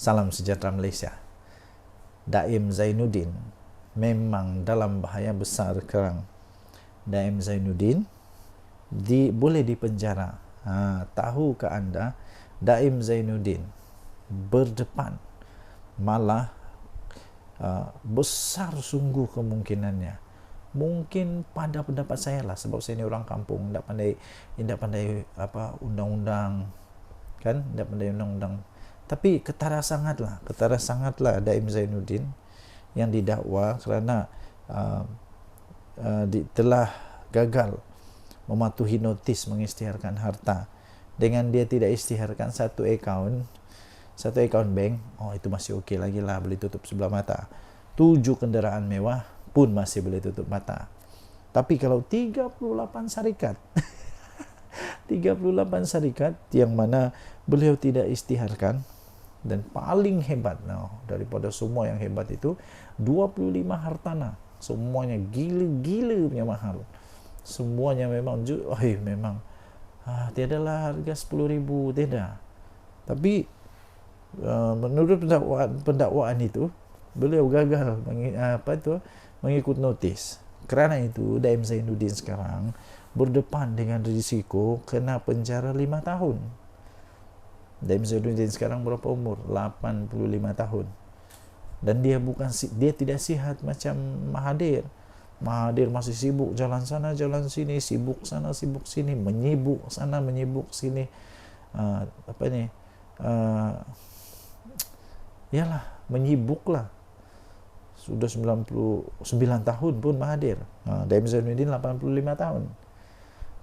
Salam sejahtera Malaysia. Daim Zainuddin memang dalam bahaya besar sekarang. Daim Zainuddin boleh dipenjara. Tahukah anda Daim Zainuddin berdepan, malah besar sungguh kemungkinannya. Mungkin pada pendapat saya lah, sebab saya ni orang kampung, tidak pandai undang-undang, kan, tidak pandai undang-undang. Tapi ketara sangatlah Daim Zainuddin yang didakwa kerana telah gagal mematuhi notis mengisytiharkan harta. Dengan dia tidak isytiharkan satu akaun bank, itu masih okey lagi lah, boleh tutup sebelah mata. 7 kenderaan mewah pun masih boleh tutup mata. Tapi kalau 38 syarikat 38 syarikat yang mana beliau tidak isytiharkan, dan paling hebat daripada semua yang hebat itu 25 hartanah, semuanya gila-gila punya mahal. Semuanya memang tiadalah harga 10,000, tidak. Tapi menurut pendakwaan itu, beliau gagal mengikut notis. Kerana itu Daim Zainuddin sekarang berdepan dengan risiko kena penjara 5 tahun. Daim Zainuddin sekarang berapa umur? 85 tahun. Dan dia tidak sihat macam Mahathir. Mahathir masih sibuk jalan sana jalan sini, sibuk sana sibuk sini, menyibuk sana menyibuk sini. Menyibuklah. Sudah 99 tahun pun Mahathir. Daim Zainuddin 85 tahun.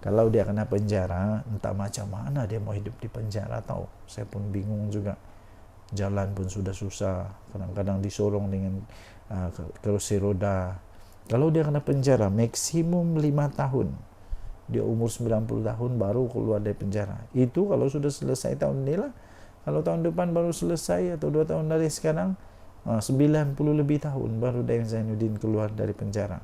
Kalau dia kena penjara, entah macam mana dia mau hidup di penjara tahu. Saya pun bingung juga. Jalan pun sudah susah. Kadang-kadang disorong dengan kerusi roda. Kalau dia kena penjara maksimum 5 tahun. Dia umur 90 tahun baru keluar dari penjara. Itu kalau sudah selesai tahun ini lah. Kalau tahun depan baru selesai, atau 2 tahun dari sekarang, 90 lebih tahun baru Daim Zainuddin keluar dari penjara.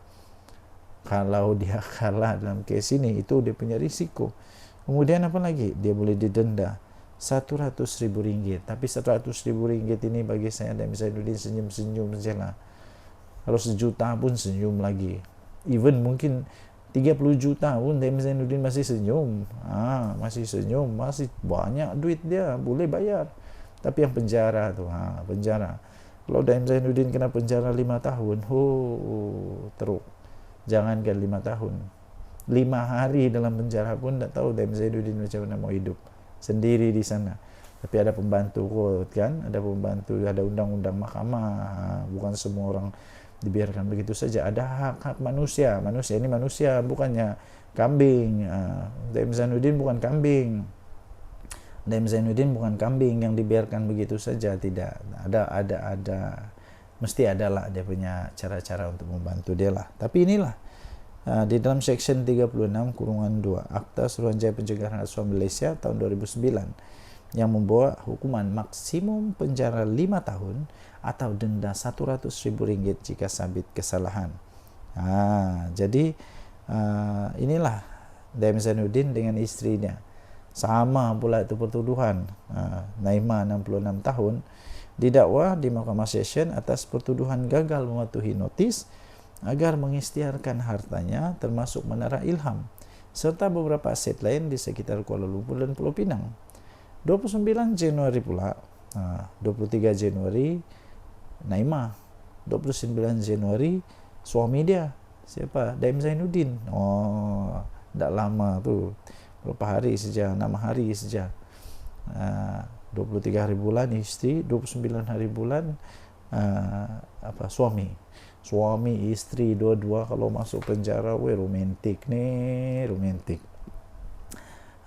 Kalau dia kalah dalam kes ini, itu dia punya risiko. Kemudian apa lagi? Dia boleh didenda RM100,000. Tapi RM100,000 ini bagi saya, Daim Zainuddin senyum-senyum sajalah. Kalau 1 juta pun senyum lagi. Even mungkin 30 juta pun Daim Zainuddin masih senyum. Masih senyum, masih banyak duit dia, boleh bayar. Tapi yang penjara tu, penjara. Kalau Daim Zainuddin kena penjara 5 tahun, teruk. Jangankan 5 tahun, 5 hari dalam penjara pun tak tahu Daim Zainuddin macam mana mau hidup sendiri di sana. Tapi ada pembantu kot, kan? Ada pembantu, ada undang-undang mahkamah. Bukan semua orang dibiarkan begitu saja. Ada hak-hak manusia. Manusia ini manusia, bukannya kambing. Daim Zainuddin bukan kambing. Daim Zainuddin bukan kambing yang dibiarkan begitu saja. Tidak. Ada mesti adalah dia punya cara-cara untuk membantu dia lah. Tapi inilah di dalam section 36(2) Akta Suruhanjaya Pencegahan Rasuah Malaysia tahun 2009 yang membawa hukuman maksimum penjara 5 tahun atau denda RM100,000 jika sabit kesalahan. Jadi inilah Daim Zainuddin dengan isterinya. Sama pula itu pertuduhan. Naimah 66 tahun didakwa di Mahkamah Session atas pertuduhan gagal mematuhi notis agar mengisytiharkan hartanya, termasuk Menara Ilham serta beberapa aset lain di sekitar Kuala Lumpur dan Pulau Pinang. 29 Januari pula, 23 Januari Naimah, 29 Januari suami dia, siapa? Daim Zainuddin. Tak lama tu, berapa hari saja, 6 hari saja. 23 hari bulan isteri, 29 hari bulan suami isteri dua-dua kalau masuk penjara. Romantik.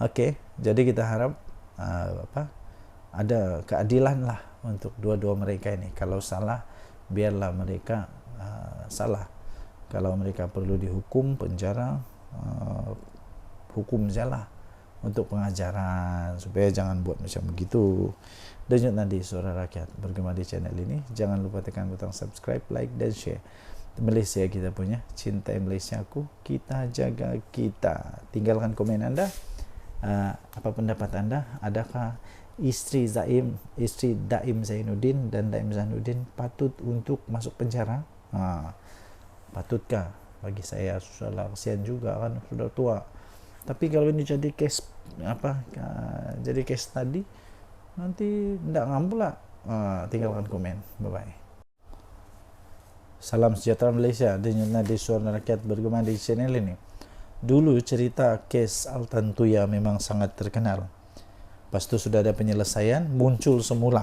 Okey, jadi kita harap ada keadilan lah untuk dua-dua mereka ini. Kalau salah, biarlah mereka salah. Kalau mereka perlu dihukum penjara, hukum sajalah untuk pengajaran, supaya jangan buat macam begitu. Denyut nadi suara rakyat bergema di channel ini. Jangan lupa tekan butang subscribe, like dan share. Malaysia kita punya, cintai Malaysia aku, kita jaga kita. Tinggalkan komen anda. Apa pendapat anda? Adakah istri Daim Zainuddin dan Daim Zainuddin patut untuk masuk penjara? Patutkah? Bagi saya susahlah, kasihan juga kan, sudah tua. Tapi kalau ini jadi case jadi case tadi, nanti tidak ngam pula. Tinggalkan komen. Bye bye. Salam sejahtera Malaysia. Dengan nadi suara rakyat bergema di channel ini. Dulu cerita case Altan Tuya memang sangat terkenal. Lepas itu sudah ada penyelesaian, muncul semula.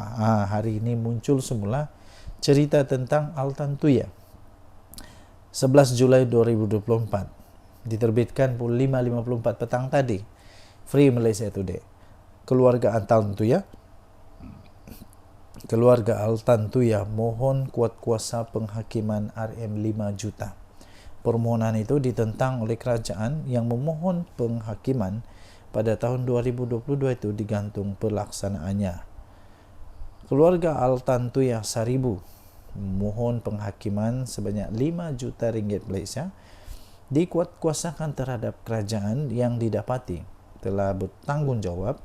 Hari ini muncul semula cerita tentang Altan Tuya. 11 Julai 2024. Diterbitkan pukul 5.54 petang tadi. Free Malaysia Today. Keluarga Altan Tuya mohon kuat kuasa penghakiman RM5 juta. Permohonan itu ditentang oleh kerajaan yang memohon penghakiman pada tahun 2022 itu digantung pelaksanaannya. Keluarga Altan Tuya Saribu memohon penghakiman sebanyak 5 juta ringgit Malaysia dikuatkuasakan terhadap kerajaan yang didapati telah bertanggungjawab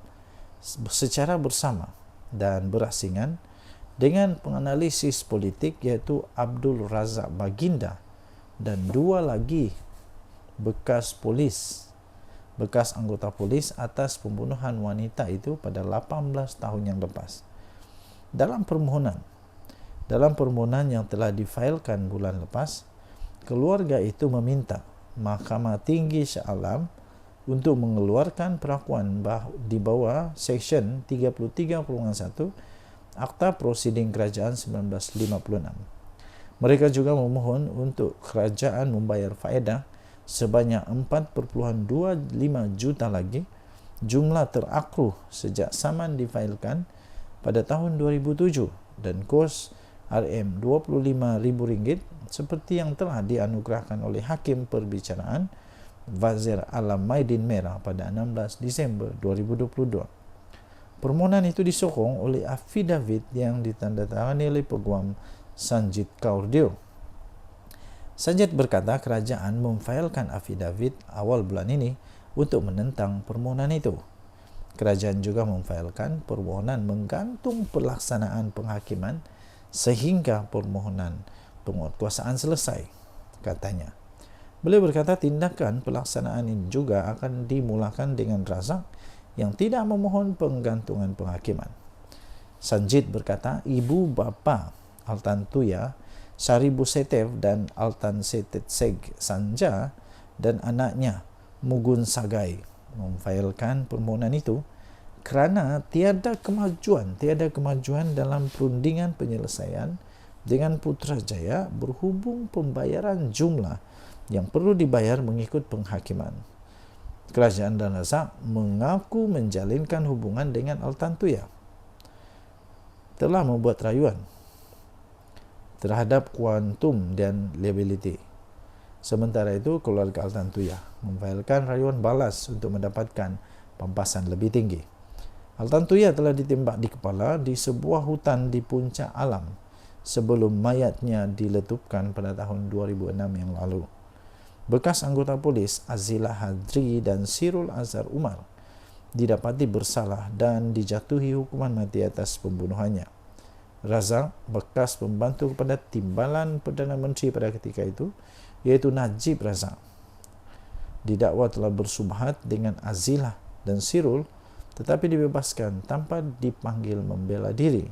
secara bersama dan berasingan dengan penganalisis politik iaitu Abdul Razak Baginda dan 2 lagi bekas anggota polis atas pembunuhan wanita itu pada 18 tahun yang lepas. Dalam permohonan yang telah difailkan bulan lepas, keluarga itu meminta Mahkamah Tinggi Shah Alam untuk mengeluarkan perakuan di bawah Seksyen 33.1 Akta Prosiding Kerajaan 1956. Mereka juga memohon untuk kerajaan membayar faedah sebanyak 4.25 juta lagi, jumlah terakruh sejak saman difailkan pada tahun 2007 dan kos RM25,000 seperti yang telah dianugerahkan oleh Hakim Perbicaraan Wazir Alam Maidin Merah pada 16 Disember 2022. Permohonan itu disokong oleh afidavit yang ditandatangani oleh Peguam Sanjit Kaur Deo. Sanjit berkata kerajaan memfailkan afidavit awal bulan ini untuk menentang permohonan itu. Kerajaan juga memfailkan permohonan menggantung pelaksanaan penghakiman sehingga permohonan penguatkuasaan selesai, katanya. Beliau berkata tindakan pelaksanaan ini juga akan dimulakan dengan Razak yang tidak memohon penggantungan penghakiman. Sanjit berkata ibu bapa Altan Tuya Saribu Setev dan Altan Setetseg Sanja dan anaknya Mugun Sagai memfailkan permohonan itu kerana tiada kemajuan dalam perundingan penyelesaian dengan Putrajaya berhubung pembayaran jumlah yang perlu dibayar mengikut penghakiman. Kerajaan dan Razak mengaku menjalinkan hubungan dengan Altan Tuya telah membuat rayuan terhadap kuantum dan liability. Sementara itu, keluarga Altan Tuya memfailkan rayuan balas untuk mendapatkan pampasan lebih tinggi. Altan Tuya telah ditembak di kepala di sebuah hutan di Puncak Alam sebelum mayatnya diletupkan pada tahun 2006 yang lalu. Bekas anggota polis Azilah Hadri dan Sirul Azhar Umar didapati bersalah dan dijatuhi hukuman mati atas pembunuhannya. Razak, bekas pembantu kepada Timbalan Perdana Menteri pada ketika itu, iaitu Najib Razak, didakwa telah bersubhat dengan Azilah dan Sirul tetapi dibebaskan tanpa dipanggil membela diri.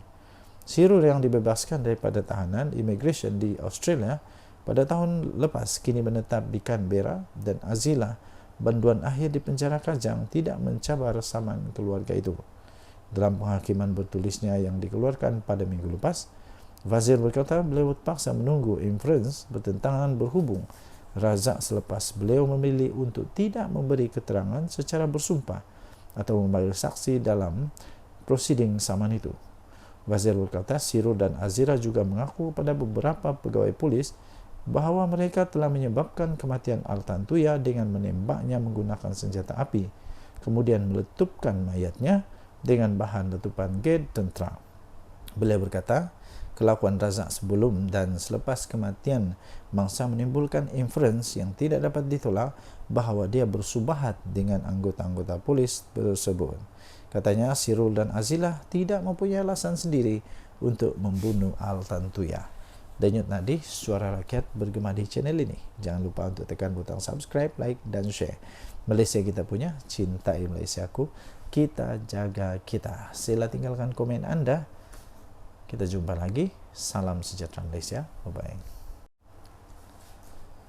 Sirul yang dibebaskan daripada tahanan imigresen di Australia pada tahun lepas kini menetap di Canberra dan Azilah banduan akhir di penjara Kajang tidak mencabar saman keluarga itu. Dalam penghakiman bertulisnya yang dikeluarkan pada minggu lepas, Wazir berkata beliau terpaksa menunggu inferens bertentangan berhubung Razak selepas beliau memilih untuk tidak memberi keterangan secara bersumpah atau membayar saksi dalam prosiding saman itu. Wazir berkata Sirul dan Azira juga mengaku pada beberapa pegawai polis bahawa mereka telah menyebabkan kematian Altan Tuya dengan menembaknya menggunakan senjata api, kemudian meletupkan mayatnya dengan bahan letupan gas tentera. Beliau berkata, kelakuan Razak sebelum dan selepas kematian mangsa menimbulkan inferens yang tidak dapat ditolak bahawa dia bersubahat dengan anggota-anggota polis tersebut. Katanya Sirul dan Azilah tidak mempunyai alasan sendiri untuk membunuh Al-Tantuya. Denyut nadi suara rakyat bergema di channel ini. Jangan lupa untuk tekan butang subscribe, like dan share. Malaysia kita punya, cintai Malaysiaku, kita jaga kita. Sila tinggalkan komen Anda. Kita jumpa lagi. Salam sejahtera Malaysia. Bye-bye.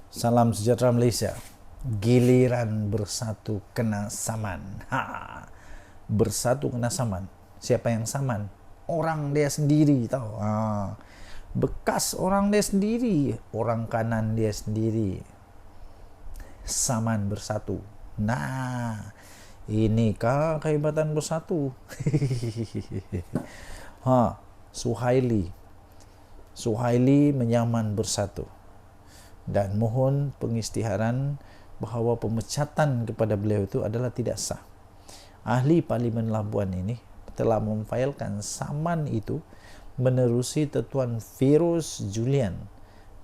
Salam sejahtera Malaysia. Giliran bersatu kena saman. Bersatu kena saman. Siapa yang saman? Orang dia sendiri, tahu. Bekas orang dia sendiri, orang kanan dia sendiri. Saman bersatu. Nah, inikah kehebatan bersatu? Suhaili menyaman bersatu. Dan mohon pengisytiharan bahawa pemecatan kepada beliau itu adalah tidak sah. Ahli Parlimen Labuan ini telah memfailkan saman itu menerusi Tuan Feroz Julian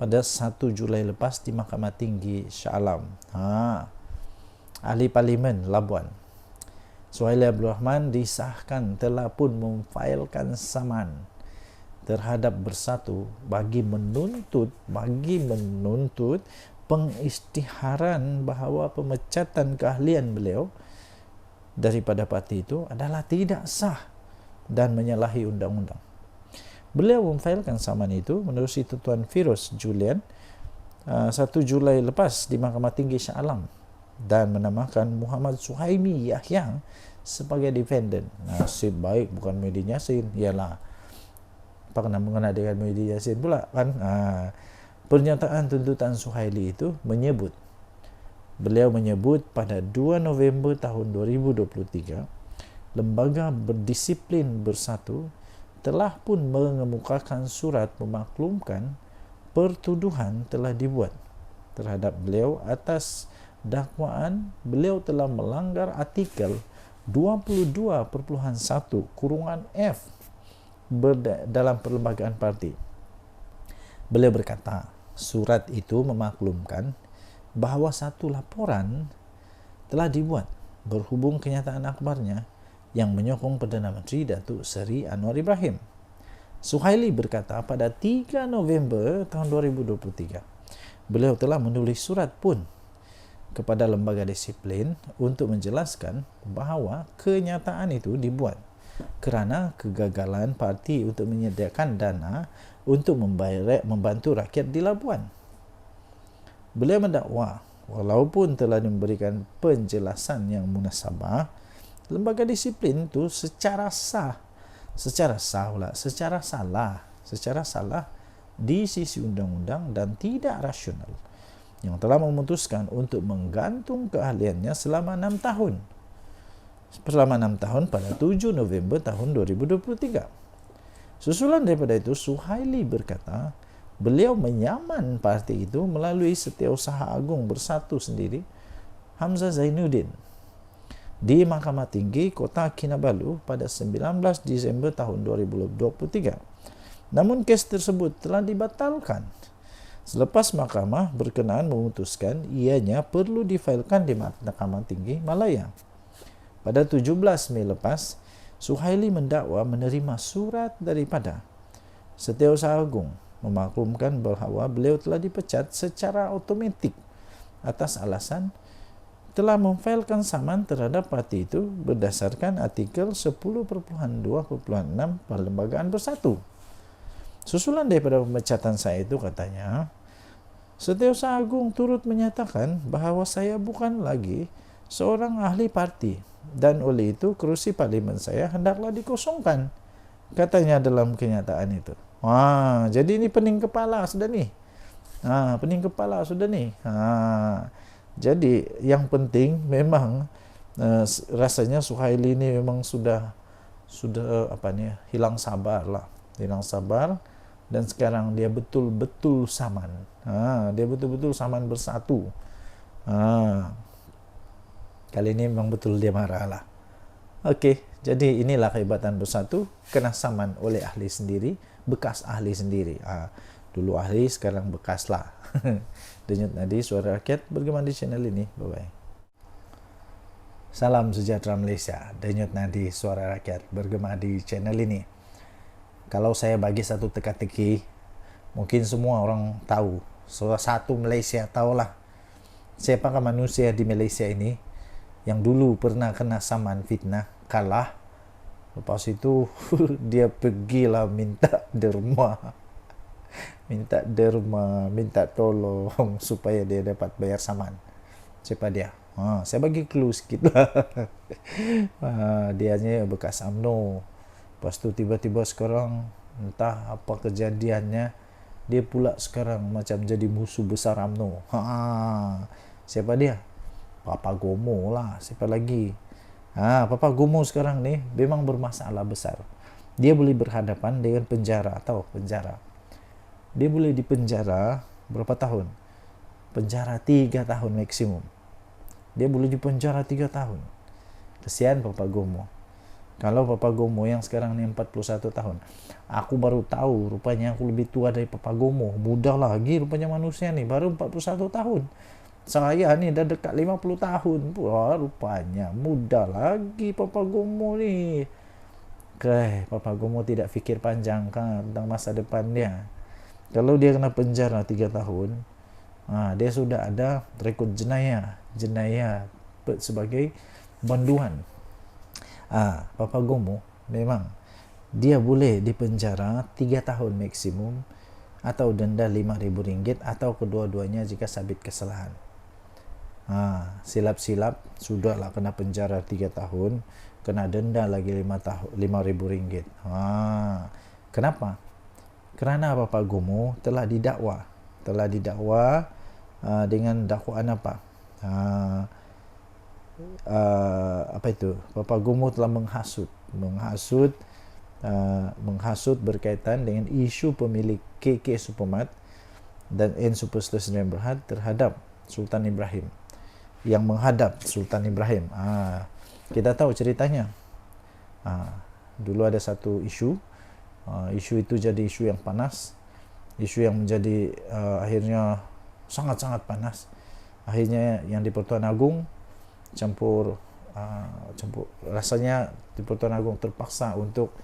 pada 1 Julai lepas di Mahkamah Tinggi Shah Alam. Ahli Parlimen Labuan Suhaili Abdul Rahman disahkan telah pun memfailkan saman terhadap bersatu bagi menuntut pengisytiharan bahawa pemecatan keahlian beliau daripada parti itu adalah tidak sah dan menyalahi undang-undang. Beliau memfailkan saman itu menerusi Tuan Feroz Julian 1 Julai lepas di Mahkamah Tinggi Shah Alam dan menamakan Muhammad Suhaimi Yahya sebagai defendant. Nasib baik bukan Mehdi Yassin. Ialah apa kena mengena dengan Mehdi Yassin pula kan. Pernyataan tuntutan Suhaili itu Beliau menyebut pada 2 November tahun 2023, Lembaga Berdisiplin Bersatu telah pun mengemukakan surat memaklumkan pertuduhan telah dibuat terhadap beliau atas dakwaan beliau telah melanggar artikel 22.1 F dalam perlembagaan parti. Beliau berkata, surat itu memaklumkan bahawa satu laporan telah dibuat berhubung kenyataan akhbarnya yang menyokong Perdana Menteri Datuk Seri Anwar Ibrahim. Suhaili berkata pada 3 November tahun 2023, beliau telah menulis surat pun kepada lembaga disiplin untuk menjelaskan bahawa kenyataan itu dibuat kerana kegagalan parti untuk menyediakan dana untuk membantu rakyat di Labuan. Beliau mendakwa, walaupun telah memberikan penjelasan yang munasabah, lembaga disiplin itu secara salah di sisi undang-undang dan tidak rasional, yang telah memutuskan untuk menggantung keahliannya selama 6 tahun. Selama 6 tahun pada 7 November tahun 2023. Susulan daripada itu, Suhaili berkata, beliau menyaman parti itu melalui Setiausaha Agung Bersatu sendiri, Hamzah Zainuddin, di Mahkamah Tinggi Kota Kinabalu pada 19 Disember tahun 2023. Namun kes tersebut telah dibatalkan selepas mahkamah berkenaan memutuskan ianya perlu difailkan di Mahkamah Tinggi Malaya. Pada 17 Mei lepas, Suhaili mendakwa menerima surat daripada Setiausaha Agung memaklumkan bahawa beliau telah dipecat secara automatik atas alasan telah memfailkan saman terhadap parti itu berdasarkan artikel 10.2.6 Perlembagaan Bersatu. Susulan daripada pemecatan saya itu katanya, Setiausaha Agung turut menyatakan bahawa saya bukan lagi seorang ahli parti dan oleh itu kerusi parlimen saya hendaklah dikosongkan, katanya dalam kenyataan itu. Jadi ini pening kepala sudah ni. Jadi yang penting memang rasanya Suhaili ini memang sudah hilang sabar dan sekarang dia betul-betul saman. Dia betul-betul saman bersatu. Kali ini memang betul dia marah lah. Okey, jadi inilah kehebatan bersatu, kena saman oleh ahli sendiri, bekas ahli sendiri. Dulu ahli, sekarang bekas lah. Denyut nadi suara rakyat bergema di channel ini. Bye-bye. Salam sejahtera Malaysia. Denyut nadi suara rakyat bergema di channel ini. Kalau saya bagi satu teka-teki, mungkin semua orang tahu. Salah satu Malaysia tahulah siapakah manusia di Malaysia ini yang dulu pernah kena saman fitnah, kalah. Lepas itu dia pergilah minta derma. Minta tolong supaya dia dapat bayar saman. Siapa dia? Saya bagi clue sikit lah. Dianya bekas UMNO. Lepas tu tiba-tiba sekarang entah apa kejadiannya, dia pula sekarang macam jadi musuh besar UMNO. Siapa dia? Papa Gomo lah. Siapa lagi? Papa Gomo sekarang nih memang bermasalah besar. Dia boleh berhadapan dengan penjara atau penjara. Dia boleh dipenjara berapa tahun? Penjara 3 tahun maksimum. Dia boleh dipenjara 3 tahun. Kesian Papa Gomo. Kalau Papa Gomo yang sekarang ni 41 tahun. Aku baru tahu rupanya aku lebih tua dari Papa Gomo. Muda lagi rupanya manusia ni. Baru 41 tahun. Saya ni dah dekat 50 tahun. Wah, rupanya muda lagi Papa Gomo ni. Papa Gomo tidak fikir panjang kan tentang masa depan dia. Kalau dia kena penjara 3 tahun, dia sudah ada rekod jenayah sebagai banduan. Papa Gomo memang dia boleh dipenjara 3 tahun maksimum atau denda RM5,000 atau kedua-duanya jika sabit kesalahan. Silap-silap sudahlah kena penjara 3 tahun, kena denda lagi RM5,000. Kenapa? Kerana Papa Gomo telah didakwa dengan dakwaan apa? Apa itu? Papa Gomo telah menghasut berkaitan dengan isu pemilik KK Supermart dan N Superstore Sdn Bhd terhadap Sultan Ibrahim, yang menghadap Sultan Ibrahim. Kita tahu ceritanya. Dulu ada satu isu itu jadi isu yang panas, isu yang menjadi akhirnya sangat-sangat panas. Akhirnya yang di Pertuan Agong campur rasanya di Pertuan Agong terpaksa untuk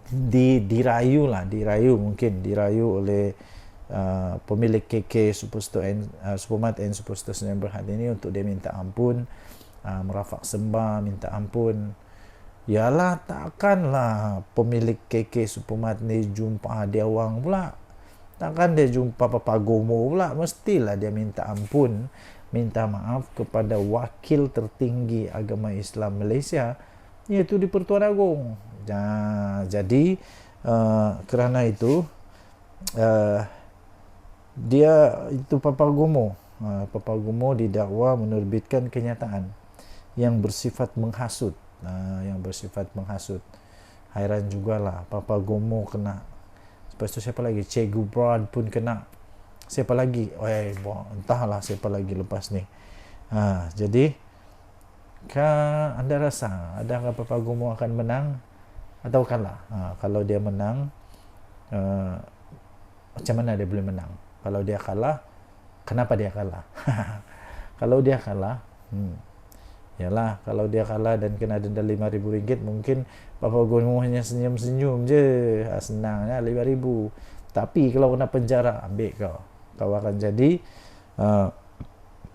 dirayu oleh pemilik KK Supermart and Superstore Sdn Bhd ini untuk dia minta ampun, merafak sembah minta ampun. Yalah, takkanlah pemilik KK Supermart ni jumpa dia orang pula, takkan dia jumpa Papa Gomo pula. Mestilah dia minta ampun, minta maaf kepada wakil tertinggi agama Islam Malaysia, iaitu di Pertuan Agong. Jadi kerana itu dia itu Papa Gomo didakwa menerbitkan kenyataan yang bersifat menghasut. Hairan jugalah, Papa Gomo kena. Lepas tu siapa lagi? Che Gubran pun kena. Siapa lagi? Entahlah siapa lagi lepas ni. Jadi anda rasa adakah Papa Gomo akan menang atau kalah? Kalau dia menang, macam mana dia boleh menang? Kalau dia kalah, kenapa dia kalah? Kalau dia kalah, yalah, kalau dia kalah dan kena denda RM5,000, mungkin Papa Gomo hanya senyum-senyum je. Senangnya RM5,000. Tapi kalau kena penjara, ambil kau akan jadi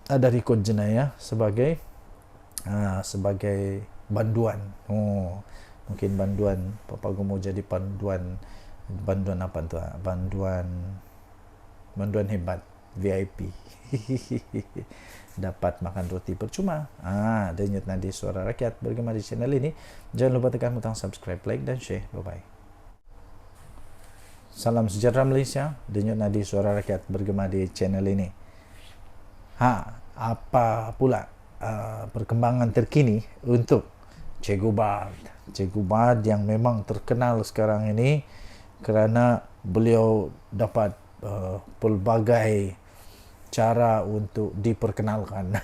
ada rekod jenayah sebagai banduan. Mungkin banduan Papa Gomo jadi banduan apa tu? Banduan hebat VIP. Dapat makan roti percuma. Denyut nadi suara rakyat bergema di channel ini. Jangan lupa tekan butang subscribe, like dan share. Bye bye. Salam sejahtera Malaysia. Denyut nadi suara rakyat bergema di channel ini. Apa pula perkembangan terkini untuk Che Gubard yang memang terkenal sekarang ini kerana beliau dapat pelbagai cara untuk diperkenalkan.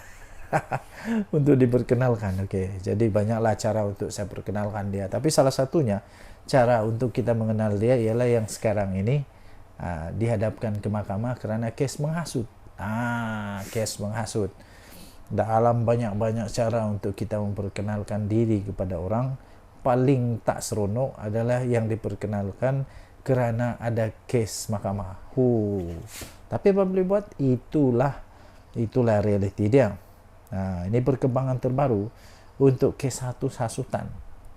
Okey. Jadi banyaklah cara untuk saya perkenalkan dia. Tapi salah satunya cara untuk kita mengenal dia ialah yang sekarang ini dihadapkan ke mahkamah kerana kes menghasut. Kes menghasut. Dalam banyak-banyak cara untuk kita memperkenalkan diri kepada orang, paling tak seronok adalah yang diperkenalkan kerana ada kes mahkamah. Tapi apa boleh buat? Itulah realiti dia. Ini perkembangan terbaru untuk kes hasutan.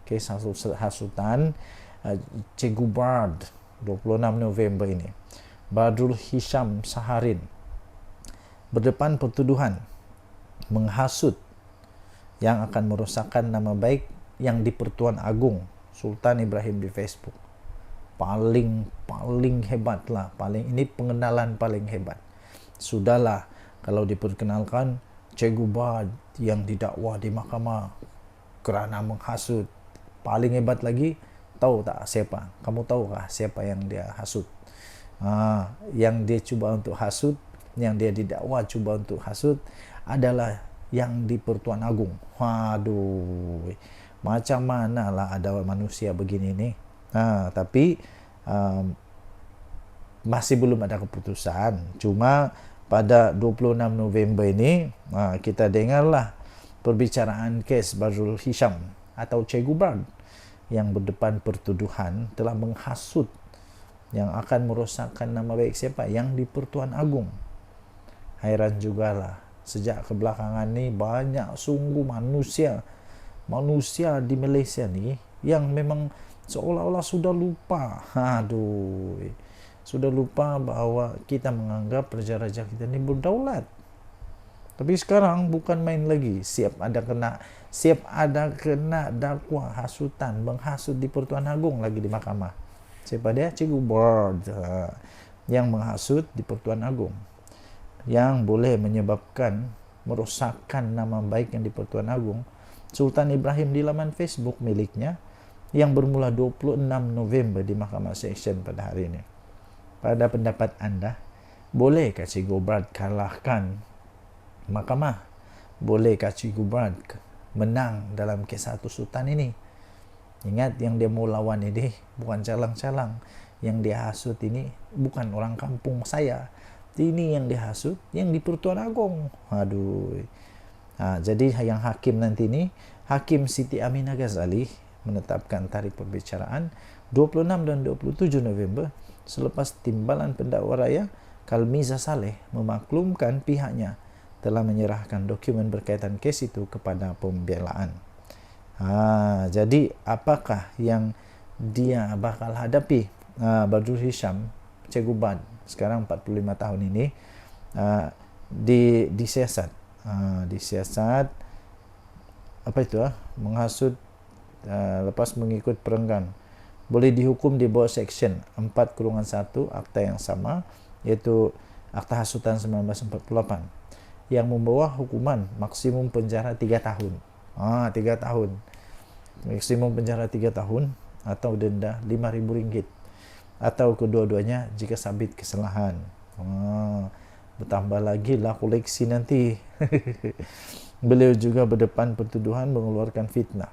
Kes hasutan Cikgu Bard 26 November ini. Badrul Hisham Saharin berdepan pertuduhan menghasut yang akan merosakkan nama baik yang di-Pertuan Agong Sultan Ibrahim di Facebook. Paling hebat lah, ini pengenalan paling hebat. Sudahlah kalau diperkenalkan Cikgu Bard yang didakwa di mahkamah kerana menghasut. Paling hebat lagi, tahu tak siapa? Kamu tahukah siapa yang dia hasut? Yang dia cuba untuk hasut, yang dia didakwa cuba untuk hasut adalah yang di Pertuan Agong. Waduh, macam mana lah ada manusia begini ni. Tapi masih belum ada keputusan. Cuma pada 26 November ini kita dengarlah perbicaraan kes Badrul Hisham atau Cikgu Bard yang berdepan pertuduhan telah menghasut yang akan merosakkan nama baik siapa? Yang di Pertuan Agong. Hairan jugalah, sejak kebelakangan ni banyak sungguh manusia di Malaysia ni yang memang seolah-olah sudah lupa. Sudah lupa bahawa kita menganggap raja-raja kita ni berdaulat. Tapi sekarang bukan main lagi. Siap ada kena dakwa hasutan, menghasut di Pertuan Agong lagi di mahkamah. Siapa dia? Cikgu Bard yang menghasut di Pertuan Agong, yang boleh menyebabkan merosakkan nama baik yang di Pertuan Agong Sultan Ibrahim di laman Facebook miliknya yang bermula 26 November di Mahkamah Seksyen pada hari ini. Pada pendapat anda, bolehkah Cikgu Bard kalahkan mahkamah? Bolehkah Cikgu Bard menang dalam kes hasutan ini? Ingat, yang dia mau lawan ini bukan calang-calang. Yang dia hasut ini bukan orang kampung saya. Ini yang dihasut yang di Pertuan Agong. Jadi yang hakim nanti ni, Hakim Siti Aminah Ghazali menetapkan tarikh perbicaraan 26 dan 27 November selepas timbalan pendakwa raya Kalmiza Saleh memaklumkan pihaknya telah menyerahkan dokumen berkaitan kes itu kepada pembelaan. Jadi apakah yang dia bakal hadapi Badrul Hisham, Cikgu Bard, sekarang 45 tahun ini, disiasat apa itu menghasut lepas mengikut perenggan, boleh dihukum di bawah Seksyen 4/1 akta yang sama, iaitu Akta Hasutan 1948, yang membawa hukuman maksimum penjara 3 tahun. 3 tahun maksimum penjara 3 tahun atau denda RM5,000 atau kedua-duanya jika sabit kesalahan. Bertambah lagi lah koleksi nanti. Beliau juga berdepan pertuduhan mengeluarkan fitnah.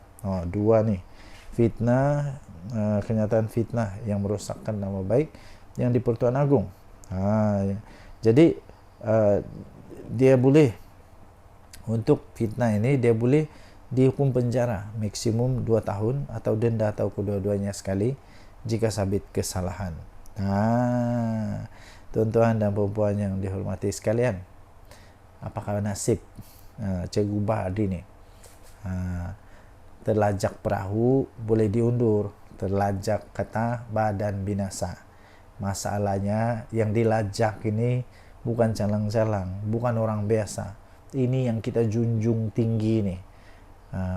Dua nih, fitnah, kenyataan fitnah yang merosakkan nama baik yang di Pertuan Agong. Jadi dia boleh, untuk fitnah ini dia boleh dihukum penjara maksimum 2 tahun atau denda atau kedua-duanya sekali jika sabit kesalahan. Tuan-tuan dan puan-puan yang dihormati sekalian, apakah nasib Cikgu Bard ini? Terlajak perahu boleh diundur, terlajak kata badan binasa. Masalahnya yang dilajak ini bukan calang-calang, bukan orang biasa. Ini yang kita junjung tinggi nih,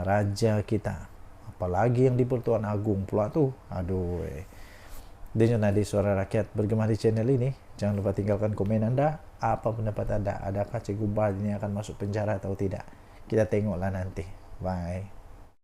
raja kita. Apalagi yang di Pertuan Agong pula tuh. Dengan Nadi Suara Rakyat bergema di channel ini. Jangan lupa tinggalkan komen anda. Apa pendapat anda? Adakah Cikgu Bard ini akan masuk penjara atau tidak? Kita tengoklah nanti. Bye.